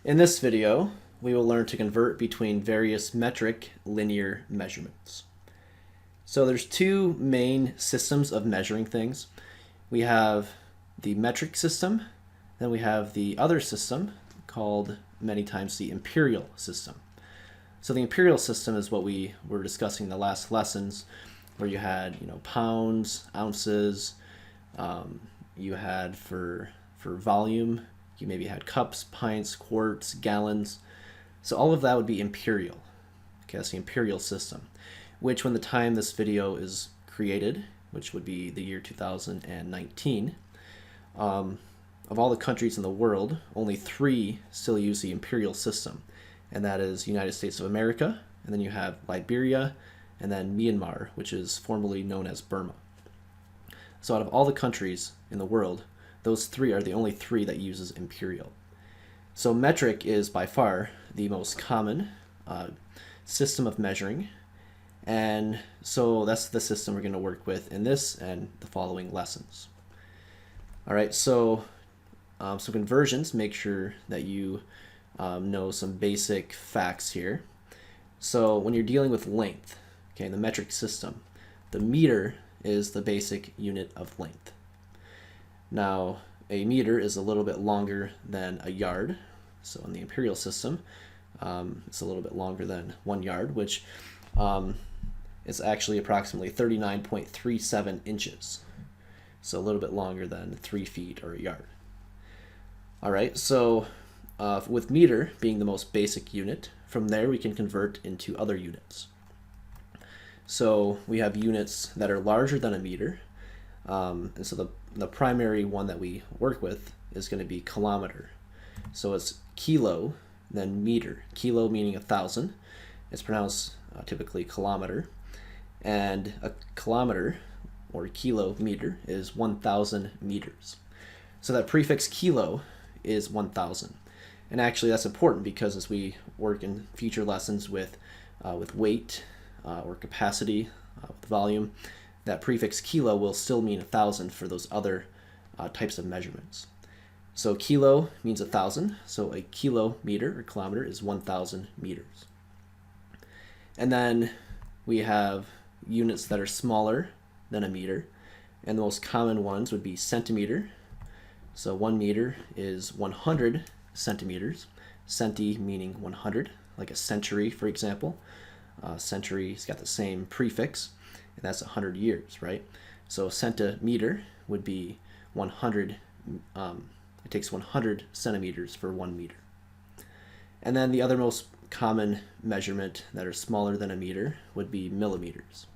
In this video, we will learn to convert between various metric linear measurements. So there's two main systems of measuring things. We have the metric system, then we have the other system called many times the imperial system. So the imperial system is what we were discussing in the last lessons, where you had pounds, ounces, you had for volume, you maybe had cups, pints, quarts, gallons. So all of that would be imperial. Okay, that's the imperial system, which when the time this video is created, which would be the year 2019, of all the countries in the world, only 3 still use the imperial system, and that is United States of America, and then you have Liberia, and then Myanmar, which is formerly known as Burma. So out of all the countries in the world, those 3 are the only 3 that uses imperial. So metric is by far the most common system of measuring, and so that's the system we're going to work with in this and the following lessons. All right, so some conversions, make sure that you know some basic facts here. So when you're dealing with length, okay, in the metric system, the meter is the basic unit of length. Now, a meter is a little bit longer than a yard. So in the imperial system, it's a little bit longer than 1 yard, which is actually approximately 39.37 inches. So a little bit longer than 3 feet or a yard. All right, so with meter being the most basic unit, from there we can convert into other units. So we have units that are larger than a meter, and so the primary one that we work with is going to be kilometer. So it's kilo, then meter. Kilo meaning 1,000. It's pronounced typically kilometer. And a kilometer, or kilometer, is 1,000 meters. So that prefix kilo is 1,000. And actually that's important because as we work in future lessons with weight or capacity, with volume, that prefix kilo will still mean 1,000 for those other types of measurements. So kilo means 1,000, so a kilometer or kilometer is 1,000 meters. And then we have units that are smaller than a meter, and the most common ones would be centimeter. So 1 meter is 100 centimeters, centi meaning 100, like a century, for example. Century's got the same prefix, and that's 100 years, right? So a centimeter would be 100, it takes 100 centimeters for 1 meter. And then the other most common measurement that are smaller than a meter would be millimeters.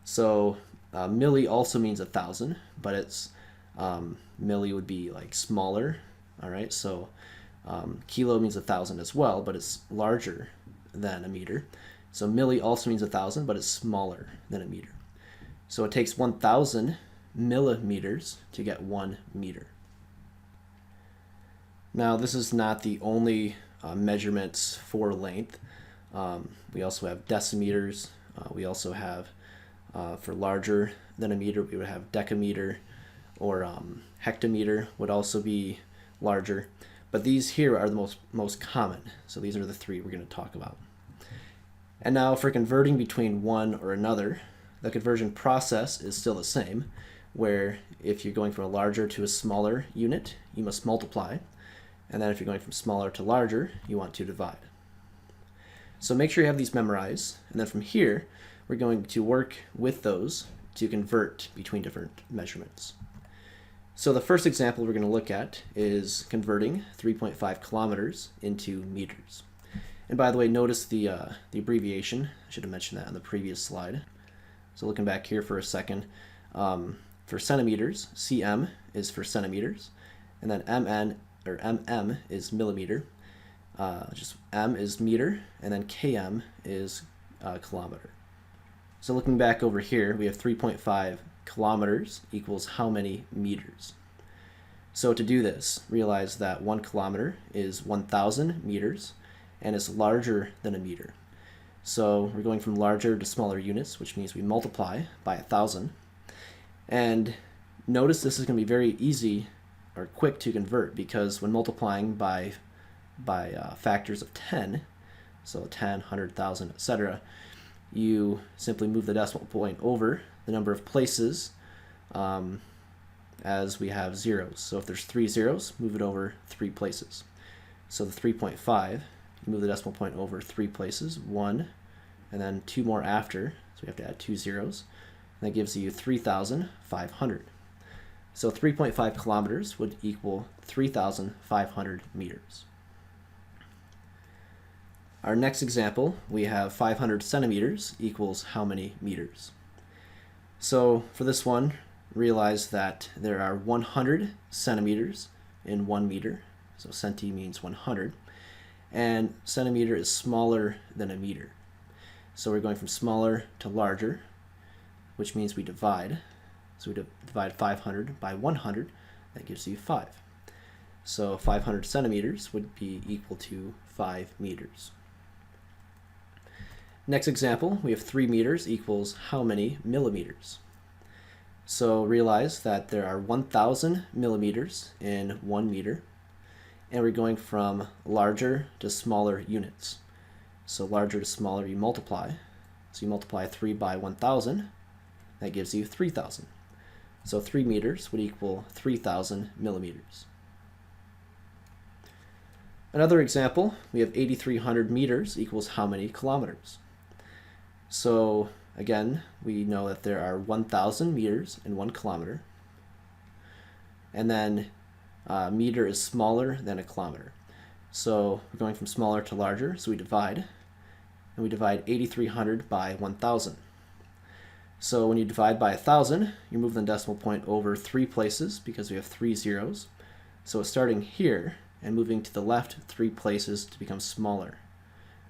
So milli also means 1,000, but it's milli would be like smaller, all right? So kilo means 1,000 as well, but it's larger than a meter. So milli also means 1,000, but it's smaller than a meter. So it takes 1,000 millimeters to get 1 meter. Now, this is not the only measurements for length. We also have decimeters. We also have, for larger than a meter, we would have decameter, or hectometer would also be larger. But these here are the most common. So these are the 3 we're going to talk about. And now for converting between one or another, the conversion process is still the same, where if you're going from a larger to a smaller unit, you must multiply. And then if you're going from smaller to larger, you want to divide. So make sure you have these memorized. And then from here, we're going to work with those to convert between different measurements. So the first example we're going to look at is converting 3.5 kilometers into meters. And by the way, notice the abbreviation. I should have mentioned that on the previous slide. So looking back here for a second, for centimeters, cm is for centimeters, and then mm is millimeter. Just m is meter, and then km is kilometer. So looking back over here, we have 3.5 kilometers equals how many meters? So to do this, realize that 1 kilometer is 1,000 meters, and it's larger than a meter. So we're going from larger to smaller units, which means we multiply by 1,000. And notice this is going to be very easy or quick to convert, because when multiplying by by factors of 10, so 10, 100,000, etc., you simply move the decimal point over the number of places as we have zeros. So if there's 3 zeros, move it over 3 places. So the 3.5, you move the decimal point over 3 places, 1, and then 2 more after, so we have to add 2 zeros. And that gives you 3,500. So 3.5 kilometers would equal 3,500 meters. Our next example, we have 500 centimeters equals how many meters? So for this one, realize that there are 100 centimeters in 1 meter. So centi means 100. And centimeter is smaller than a meter. So we're going from smaller to larger, which means we divide. So we divide 500 by 100. That gives you 5. So 500 centimeters would be equal to 5 meters. Next example, we have 3 meters equals how many millimeters? So realize that there are 1,000 millimeters in 1 meter, and we're going from larger to smaller units. So larger to smaller, you multiply. So you multiply 3 by 1,000, that gives you 3,000. So 3 meters would equal 3,000 millimeters. Another example, we have 8,300 meters equals how many kilometers? So again, we know that there are 1,000 meters in 1 kilometer. And then meter is smaller than a kilometer. So we're going from smaller to larger, so we divide. And we divide 8,300 by 1,000. So when you divide by 1,000, you move the decimal point over 3 places because we have 3 zeros. So it's starting here and moving to the left 3 places to become smaller.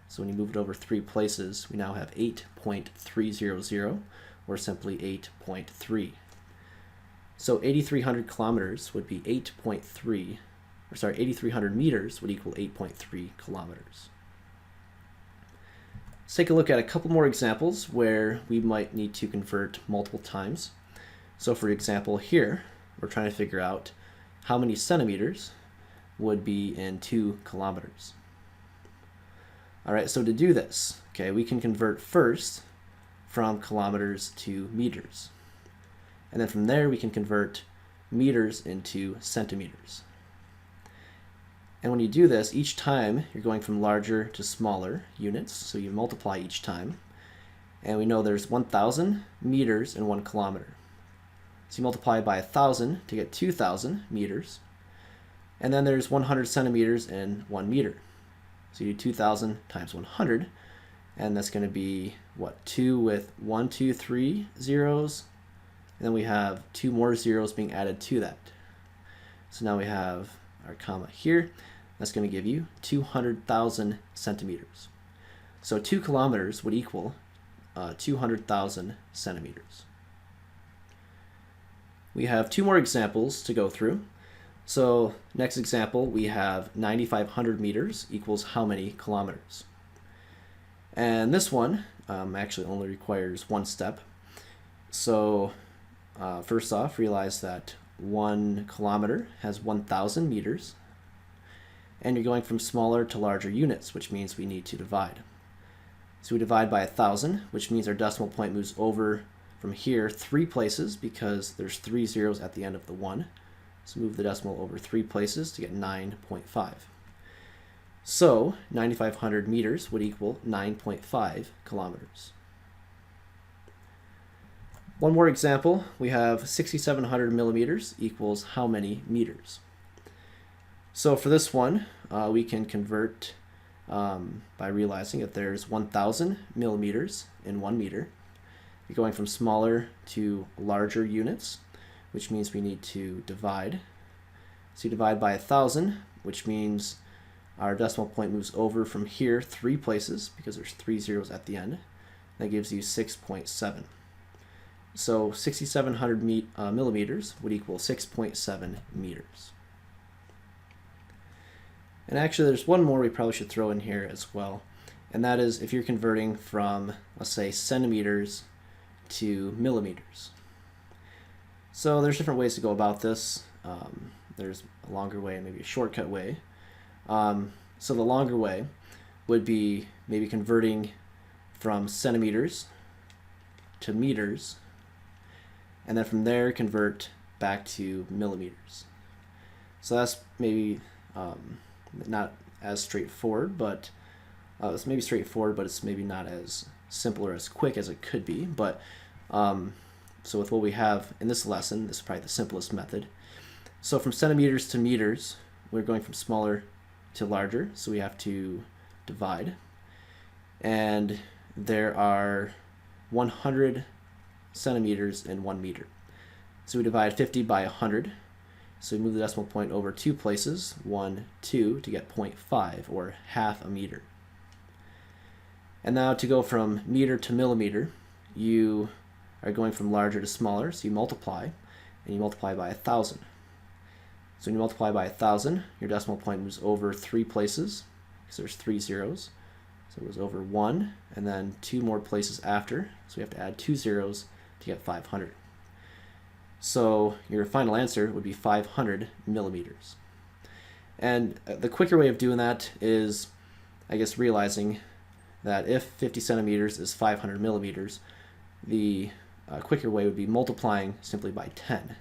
So when you move it over 3 places, we now have 8.300, or simply 8.3. So 8,300 kilometers would be 8,300 meters would equal 8.3 kilometers. Let's take a look at a couple more examples where we might need to convert multiple times. So for example here, we're trying to figure out how many centimeters would be in 2 kilometers. All right, so to do this, okay, we can convert first from kilometers to meters. And then from there, we can convert meters into centimeters. And when you do this, each time you're going from larger to smaller units, so you multiply each time. And we know there's 1,000 meters in 1 kilometer. So you multiply by 1,000 to get 2,000 meters. And then there's 100 centimeters in 1 meter. So you do 2,000 times 100, and that's going to be, what, 2 with 1, 2, 3 zeros, and then we have 2 more zeros being added to that. So now we have our comma here. That's going to give you 200,000 centimeters. So 2 kilometers would equal 200,000 centimeters. We have 2 more examples to go through. So next example, we have 9,500 meters equals how many kilometers? And this one actually only requires 1 step. So first off, realize that 1 kilometer has 1,000 meters. And you're going from smaller to larger units, which means we need to divide. So we divide by 1,000, which means our decimal point moves over from here 3 places because there's 3 zeros at the end of the 1. So move the decimal over 3 places to get 9.5. So 9,500 meters would equal 9.5 kilometers. One more example, we have 6,700 millimeters equals how many meters? So for this one, we can convert by realizing that there's 1,000 millimeters in 1 meter. You're going from smaller to larger units, which means we need to divide. So you divide by 1,000, which means our decimal point moves over from here 3 places because there's 3 zeros at the end. That gives you 6.7. So 6,700 millimeters would equal 6.7 meters. And actually there's one more we probably should throw in here as well, and that is if you're converting from, let's say, centimeters to millimeters. So there's different ways to go about this. There's a longer way and maybe a shortcut way. So the longer way would be maybe converting from centimeters to meters, and then from there convert back to millimeters. So that's maybe not as straightforward, but it's maybe straightforward, but it's maybe not as simple or as quick as it could be. But so with what we have in this lesson, this is probably the simplest method. So from centimeters to meters, we're going from smaller to larger, so we have to divide. And there are 100 centimeters in 1 meter. So we divide 50 by 100. So we move the decimal point over 2 places, 1, 2, to get 0.5, or half a meter. And now to go from meter to millimeter, you are going from larger to smaller, so you multiply, and you multiply by 1,000. So when you multiply by 1,000, your decimal point moves over 3 places, because there's 3 zeros. So it goes over 1, and then 2 more places after, so we have to add 2 zeros to get 500. So your final answer would be 500 millimeters. And the quicker way of doing that is, I guess, realizing that if 50 centimeters is 500 millimeters, the quicker way would be multiplying simply by 10.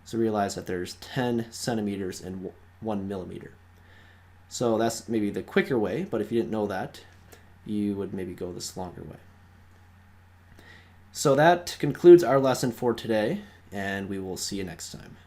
So realize that there's 10 centimeters in 1 millimeter. So that's maybe the quicker way, but if you didn't know that, you would maybe go this longer way. So that concludes our lesson for today, and we will see you next time.